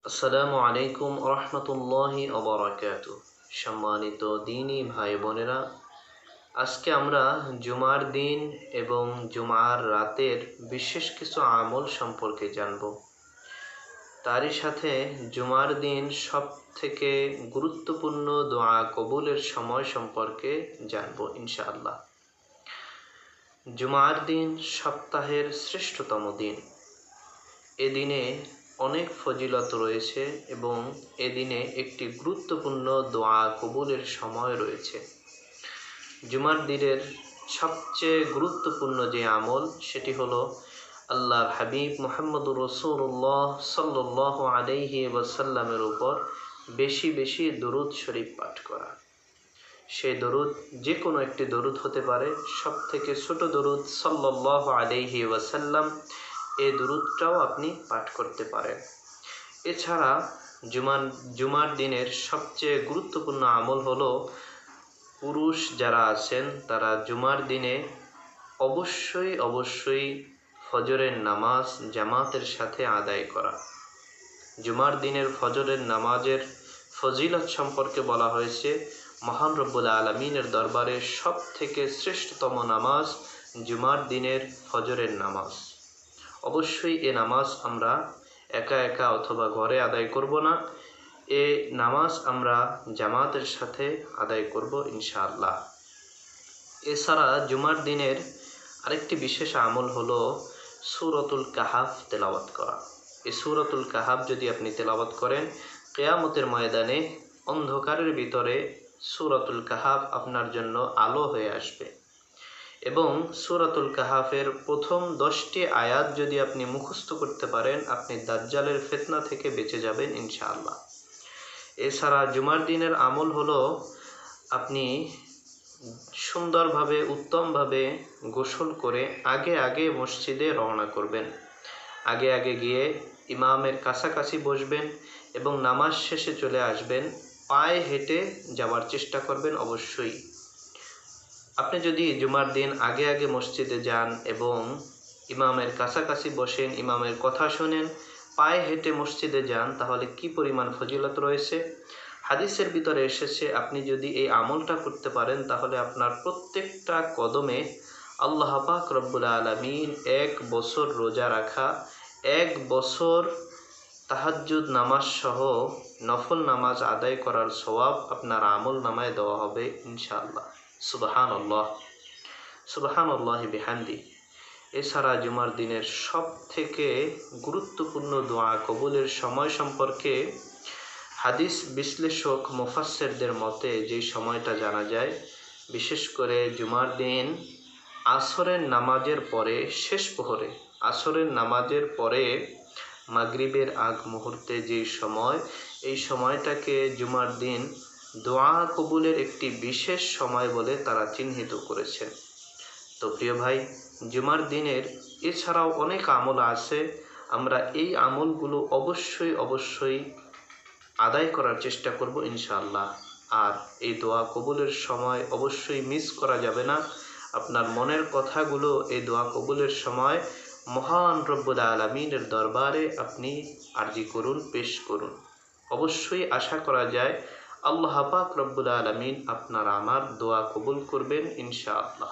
আসসালামু আলাইকুম রহমতুল্লাহি ওবরাকাতু। সম্মানিত দিনী ভাই বোনেরা, আজকে আমরা জুমার দিন এবং জুমার রাতের বিশেষ কিছু আমল সম্পর্কে জানব। তারই সাথে জুমার দিন সব থেকে গুরুত্বপূর্ণ দোয়া কবুলের সময় সম্পর্কে জানব ইনশাআল্লাহ। জুমার দিন সপ্তাহের শ্রেষ্ঠতম দিন। এদিনে অনেক ফজিলত রয়েছে এবং এদিনে একটি গুরুত্বপূর্ণ দোয়া কবুলের সময় রয়েছে। জুমার দিনের সবচেয়ে গুরুত্বপূর্ণ যে আমল সেটি হলো আল্লাহর হাবিব মুহাম্মদুর রাসূলুল্লাহ সাল্লাল্লাহু আলাইহি ওয়াসাল্লামের উপর বেশি বেশি দরুদ শরীফ পাঠ করা। সেই দরুদ যে কোনো একটি দরুদ হতে পারে, সব থেকে ছোট দরুদ সাল্লাল্লাহু আলাইহি ওয়াসাল্লাম, এই দরুদটাও আপনি পাঠ করতে পারেন। এছাড়া জুমার দিনের সবচেয়ে গুরুত্বপূর্ণ আমল হলো পুরুষ যারা আছেন তারা জুমার দিনে অবশ্যই ফজরের নামাজ জামাতের সাথে আদায় করা। জুমার দিনের ফজরের নামাজের ফজিলত সম্পর্কে বলা হয়েছে, মহান রব্বুল আলামিনের দরবারে সব থেকে শ্রেষ্ঠতম নামাজ জুমার দিনের ফজরের নামাজ। অবশ্যই এ নামাজ আমরা একা একা অথবা ঘরে আদায় করব না, এ নামাজ আমরা জামাতের সাথে আদায় করব ইনশাআল্লাহ। এছাড়া জুমার দিনের আরেকটি বিশেষ আমল হলো সূরাতুল কাহাফ তেলাওয়াত করা। এই সূরাতুল কাহাফ যদি আপনি তেলাওয়াত করেন, কিয়ামতের ময়দানে অন্ধকারের ভিতরে সূরাতুল কাহাফ আপনার জন্য আলো হয়ে আসবে। এবং সূরাতুল কাহাফের প্রথম 10টি আয়াত যদি আপনি মুখস্থ করতে পারেন, আপনি দাজ্জালের ফিতনা থেকে বেঁচে যাবেন ইনশাআল্লাহ। এছাড়া জুমার দিনের আমল হলো আপনি সুন্দরভাবে উত্তমভাবে গোসল করে আগে মসজিদে রওনা করবেন। আগে গিয়ে ইমামের কাছাকাছি বসবেন এবং নামাজ শেষে চলে আসবেন। পায়ে হেঁটে যাওয়ার চেষ্টা করবেন অবশ্যই। আপনি যদি জুমার দিন আগে মসজিদে যান এবং ইমামের কাছাকাছি বসেন, ইমামের কথা শোনেন, পায়ে হেঁটে মসজিদে যান, তাহলে কি পরিমাণ ফজিলত রয়েছে। হাদিসের ভিতরে এসেছে, আপনি যদি এই আমলটা করতে পারেন তাহলে আপনার প্রত্যেকটা কদমে আল্লাহ পাক রব্বুল আলামিন 1 বছর রোজা রাখা, 1 বছর তাহাজ্জুদ নামাজ সহ নফল নামাজ আদায় করার সওয়াব আপনার আমল নামায় দেওয়া হবে ইনশাআল্লাহ। সুবহানাল্লাহ, সুবহানাল্লাহি বিহামদি। এছাড়া জুমার দিনের সব থেকে গুরুত্বপূর্ণ দোয়া কবুলের সময় সম্পর্কে হাদিস বিশ্লেষক মুফাসসিরদের মতে যে সময়টা জানা যায়, বিশেষ করে জুমার দিন আসরের নামাজের পরে, শেষ প্রহরে আসরের নামাজের পরে মাগরিবের আগ মুহূর্তে যে সময়, এই সময়টাকে জুমার দিন দোয়া কবুলের একটি বিশেষ সময় বলে তারা চিহ্নিত করেছেন। তো প্রিয় ভাই, জুমার দিনের এছাড়াও অনেক আমল আছে, আমরা এই আমলগুলো অবশ্যই আদায় করার চেষ্টা করব ইনশাআল্লাহ। আর এই দোয়া কবুলের সময় অবশ্যই মিস করা যাবে না। আপনার মনের কথাগুলো এই দোয়া কবুলের সময় মহান রব্বুল আলামিনের দরবারে আপনি আরজি করুন, পেশ করুন। অবশ্যই আশা করা যায় আল্লাহ পাক রব্বুল আলামিন আপনার আমার দোয়া কবুল করবেন ইনশাআল্লাহ।